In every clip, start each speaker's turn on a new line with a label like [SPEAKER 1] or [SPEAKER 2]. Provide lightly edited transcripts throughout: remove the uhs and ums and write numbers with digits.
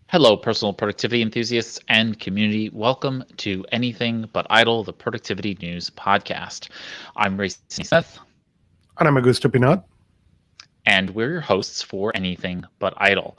[SPEAKER 1] Hello, personal productivity enthusiasts and community. Welcome to Anything But Idle, the Productivity News Podcast. I'm Ray Sidney-Smith,
[SPEAKER 2] And I'm Augusto Pinaud.
[SPEAKER 1] and we're your hosts for Anything But Idle.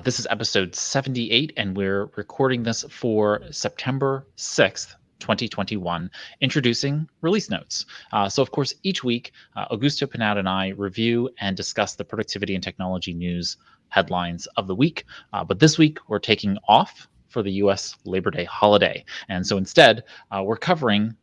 [SPEAKER 1] This is episode 78, and we're recording this for September 6th. 2021, introducing release notes. So, of course, each week, Augusto Pinaud and I review and discuss the productivity and technology news headlines of the week. But this week, we're taking off for the US Labor Day holiday. And so instead, we're covering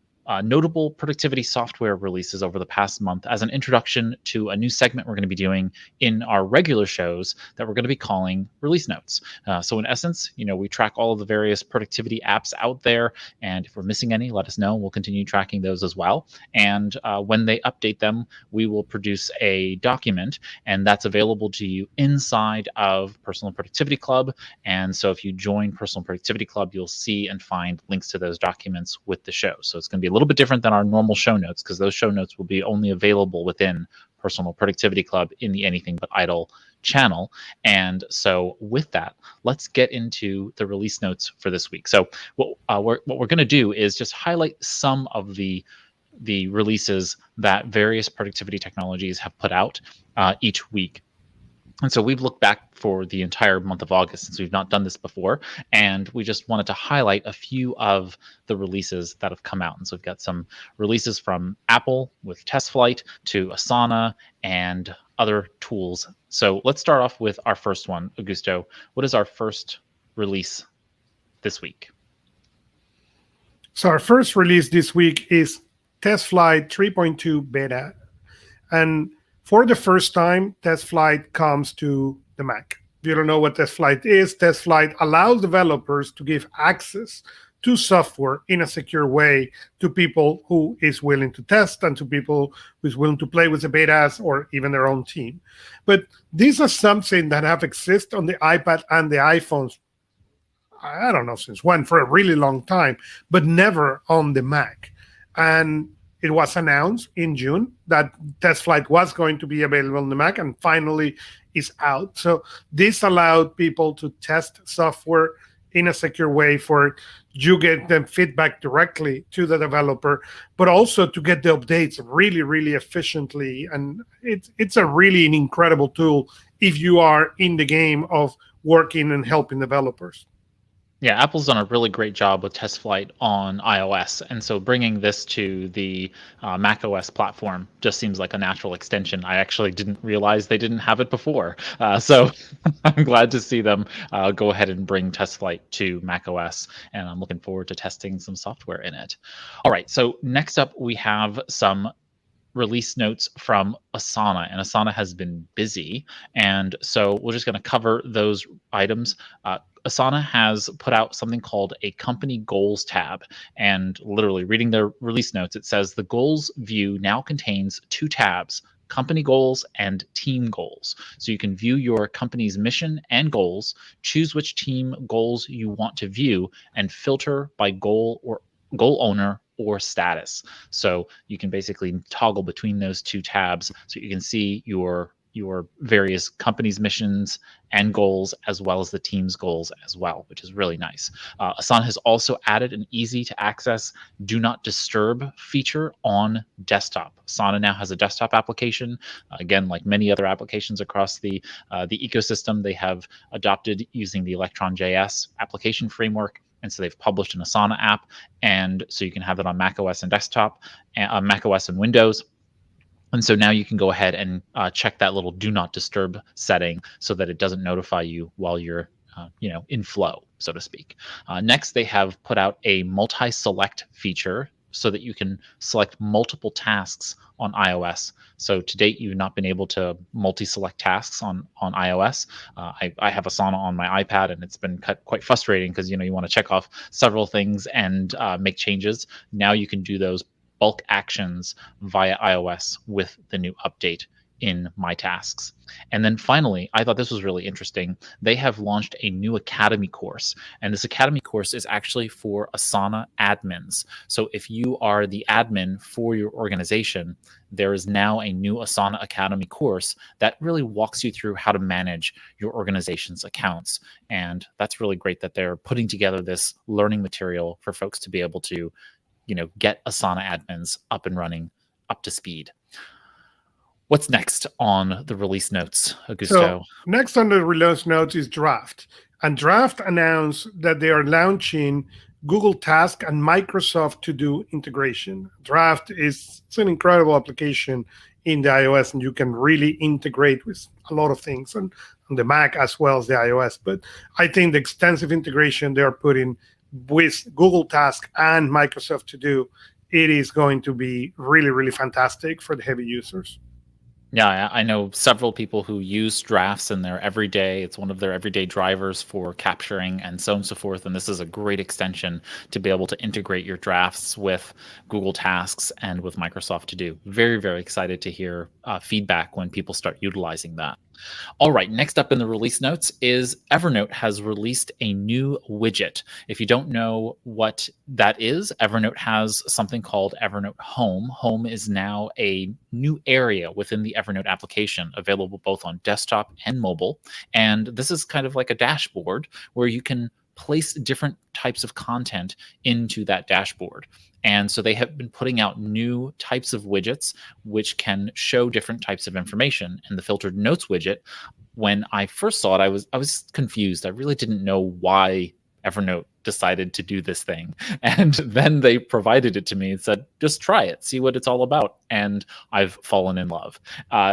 [SPEAKER 1] notable productivity software releases over the past month as an introduction to a new segment we're going to be doing in our regular shows that we're going to be calling release notes. So in essence, we track all of the various productivity apps out there, and if we're missing any, let us know. We'll continue tracking those as well. And when they update them, we will produce a document, and that's available to you inside of Personal Productivity Club. And so if you join Personal Productivity Club, you'll see and find links to those documents with the show. So it's going to be a little bit different than our normal show notes, because those show notes will be only available within Personal Productivity Club in the Anything But Idle channel. And so with that, let's get into the release notes for this week. So what we're going to do is just highlight some of the releases that various productivity technologies have put out each week. And so we've looked back for the entire month of August, since we've not done this before, and we just wanted to highlight a few of the releases that have come out. And so we've got some releases from Apple with Test Flight to Asana and other tools. So let's start off with our first one. Augusto, what is our first release this week?
[SPEAKER 2] So our first release this week is Test Flight 3.2 beta. And for the first time, Test Flight comes to the Mac. If you don't know what Test Flight is, Test Flight allows developers to give access to software in a secure way to people who is willing to test and to people who is willing to play with the betas or even their own team. But these are something that have existed on the iPad and the iPhones, I don't know since when, for a really long time, but never on the Mac. And it was announced in June that Test Flight was going to be available on the Mac, and finally is out. So this allowed people to test software in a secure way, for you get them feedback directly to the developer, but also to get the updates really, really efficiently. And it's a really an incredible tool if you are in the game of working and helping developers.
[SPEAKER 1] Yeah, Apple's done a really great job with Test Flight on iOS, and so bringing this to the Mac OS platform just seems like a natural extension. I actually didn't realize they didn't have it before, so I'm glad to see them go ahead and bring Test Flight to Mac OS, and I'm looking forward to testing some software in it. All right, so next up we have some release notes from Asana, and Asana has been busy, and so we're just going to cover those items. Asana has put out something called a company goals tab, and literally reading their release notes, it says the goals view now contains two tabs: company goals and team goals. So you can view your company's mission and goals, choose which team goals you want to view, and filter by goal or goal owner or status. So you can basically toggle between those two tabs so you can see your various companies' missions and goals, as well as the team's goals as well, which is really nice. Asana has also added an easy to access do not disturb feature on desktop. Asana now has a desktop application. Again, like many other applications across the ecosystem, they have adopted using the Electron.js application framework. And so they've published an Asana app, and so you can have it on macOS and desktop, macOS and Windows. And so now you can go ahead and check that little do not disturb setting so that it doesn't notify you while you're in flow, so to speak. Next, they have put out a multi-select feature so that you can select multiple tasks on iOS. So to date, you've not been able to multi-select tasks on iOS. I have Asana on my iPad, and it's been quite frustrating because you want to check off several things and make changes. Now you can do those bulk actions via iOS with the new update in my tasks. And then finally, I thought this was really interesting. They have launched a new Academy course, and this Academy course is actually for Asana admins. So if you are the admin for your organization, there is now a new Asana Academy course that really walks you through how to manage your organization's accounts. And that's really great that they're putting together this learning material for folks to be able to, get Asana admins up and running, up to speed. What's next on the release notes, Augusto?
[SPEAKER 2] So next on the release notes is Draft. And Draft announced that they are launching Google Task and Microsoft To Do integration. Draft is an incredible application in the iOS, and you can really integrate with a lot of things on the Mac as well as the iOS. But I think the extensive integration they are putting with Google Task and Microsoft To Do, it is going to be really, really fantastic for the heavy users.
[SPEAKER 1] Yeah, I know several people who use drafts in their everyday. It's one of their everyday drivers for capturing and so on and so forth. And this is a great extension to be able to integrate your drafts with Google Tasks and with Microsoft To Do. Very, very excited to hear feedback when people start utilizing that. All right, next up in the release notes is Evernote has released a new widget. If you don't know what that is, Evernote has something called Evernote Home. Home is now a new area within the Evernote application, available both on desktop and mobile. And this is kind of like a dashboard where you can place different types of content into that dashboard. And so they have been putting out new types of widgets which can show different types of information. And the filtered notes widget, when I first saw it, I was confused. I really didn't know why Evernote decided to do this thing. And then they provided it to me and said, just try it, see what it's all about. And I've fallen in love.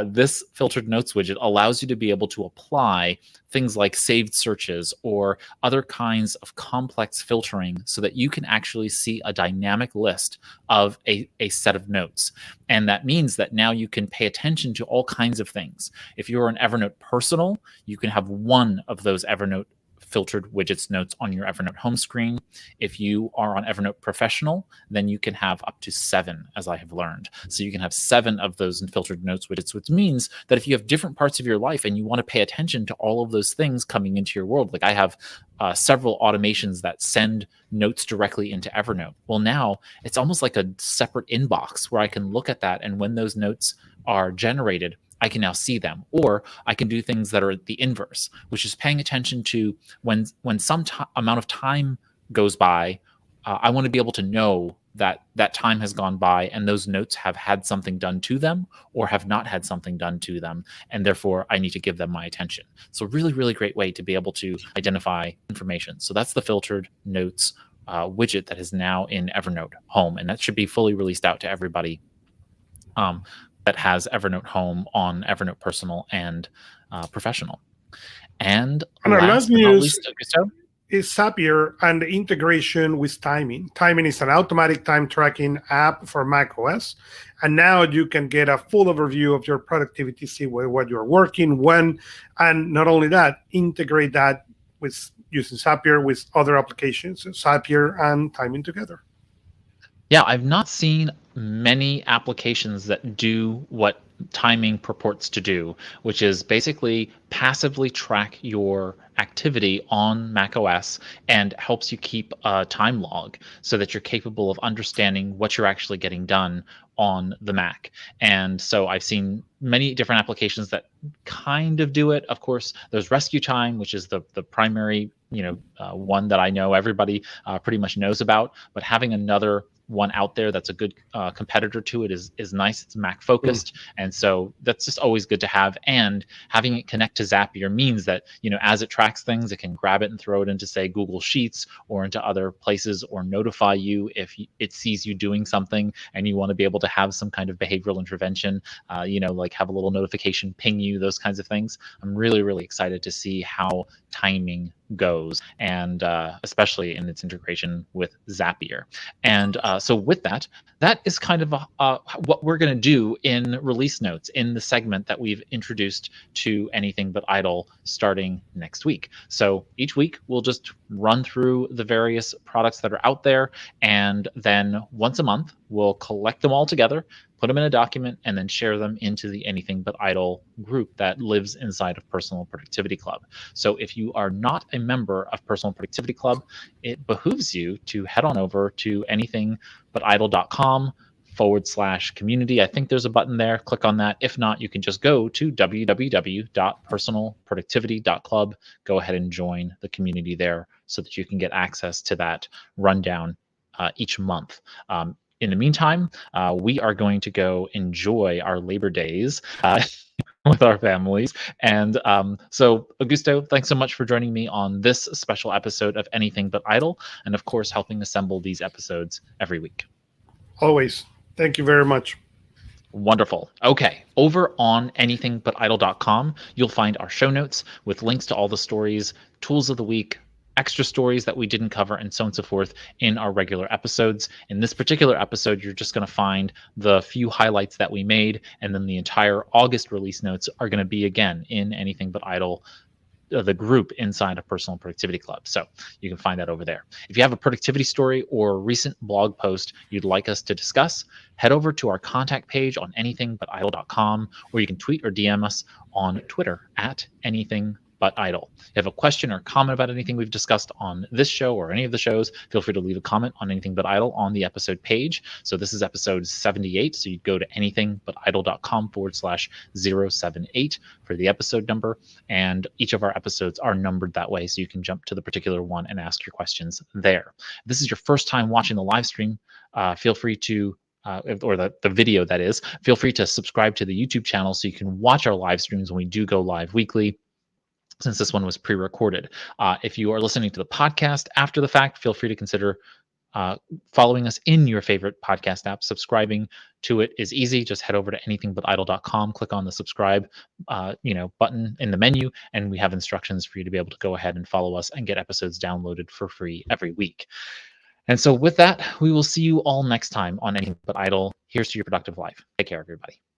[SPEAKER 1] This filtered notes widget allows you to be able to apply things like saved searches or other kinds of complex filtering so that you can actually see a dynamic list of a set of notes. And that means that now you can pay attention to all kinds of things. If you're an Evernote Personal, you can have one of those Evernote filtered widgets notes on your Evernote home screen. If you are on Evernote Professional, then you can have up to 7, as I have learned. So you can have 7 of those filtered notes widgets, which means that if you have different parts of your life and you want to pay attention to all of those things coming into your world, like I have several automations that send notes directly into Evernote. Well, now it's almost like a separate inbox where I can look at that, and when those notes are generated, I can now see them. Or I can do things that are the inverse, which is paying attention to when some amount of time goes by. I want to be able to know that that time has gone by and those notes have had something done to them or have not had something done to them, and therefore I need to give them my attention. So really, really great way to be able to identify information. So that's the filtered notes widget that is now in Evernote Home, and that should be fully released out to everybody that has Evernote Home on Evernote Personal and Professional. And
[SPEAKER 2] our last news
[SPEAKER 1] Augusto,
[SPEAKER 2] is Zapier and the integration with Timing. Timing is an automatic time tracking app for macOS. And now you can get a full overview of your productivity, see what you're working, when, and not only that, integrate that with using Zapier with other applications, Zapier and Timing together.
[SPEAKER 1] Yeah, I've not seen many applications that do what Timing purports to do, which is basically passively track your activity on macOS and helps you keep a time log so that you're capable of understanding what you're actually getting done on the Mac. And so I've seen many different applications that kind of do it. Of course, there's Rescue Time, which is the primary one that I know everybody pretty much knows about. But having another one out there that's a good competitor to it is nice. It's Mac focused, and so that's just always good to have. And having it connect to Zapier means that as it tracks things, it can grab it and throw it into, say, Google Sheets or into other places, or notify you if it sees you doing something and you want to be able to have some kind of behavioral intervention, like have a little notification ping you, those kinds of things. I'm really, really excited to see how Timing goes, and especially in its integration with Zapier. And so with that is kind of what we're going to do in release notes in the segment that we've introduced to Anything But Idle starting next week. So each week we'll just run through the various products that are out there, and then once a month we'll collect them all together, put them in a document, and then share them into the Anything But Idle group that lives inside of Personal Productivity Club. So if you are not a member of Personal Productivity Club, it behooves you to head on over to anythingbutidle.com/community. I think there's a button there. Click on that. If not, you can just go to www.personalproductivity.club. Go ahead and join the community there so that you can get access to that rundown each month. In the meantime, we are going to go enjoy our Labor Days with our families. And so, Augusto, thanks so much for joining me on this special episode of Anything But Idle, and of course, helping assemble these episodes every week.
[SPEAKER 2] Always. Thank you very much.
[SPEAKER 1] Wonderful. Okay, over on anythingbutidle.com, you'll find our show notes with links to all the stories, tools of the week, extra stories that we didn't cover, and so on and so forth in our regular episodes. In this particular episode, you're just going to find the few highlights that we made, and then the entire August release notes are going to be, again, in Anything But Idle, the group inside of Personal Productivity Club. So you can find that over there. If you have a productivity story or recent blog post you'd like us to discuss, head over to our contact page on anythingbutidle.com, or you can tweet or DM us on Twitter at anythingbutidle. If you have a question or comment about anything we've discussed on this show or any of the shows, feel free to leave a comment on Anything But Idle on the episode page. So this is episode 78. So you go to anythingbutidle.com/078 for the episode number. And each of our episodes are numbered that way, so you can jump to the particular one and ask your questions there. If this is your first time watching the live stream, feel free to or the video, that is, feel free to subscribe to the YouTube channel so you can watch our live streams when we do go live weekly, since this one was pre-recorded. If you are listening to the podcast after the fact, feel free to consider following us in your favorite podcast app. Subscribing to it is easy. Just head over to anythingbutidle.com, click on the subscribe button in the menu, and we have instructions for you to be able to go ahead and follow us and get episodes downloaded for free every week. And so with that, we will see you all next time on Anything But Idle. Here's to your productive life. Take care, everybody.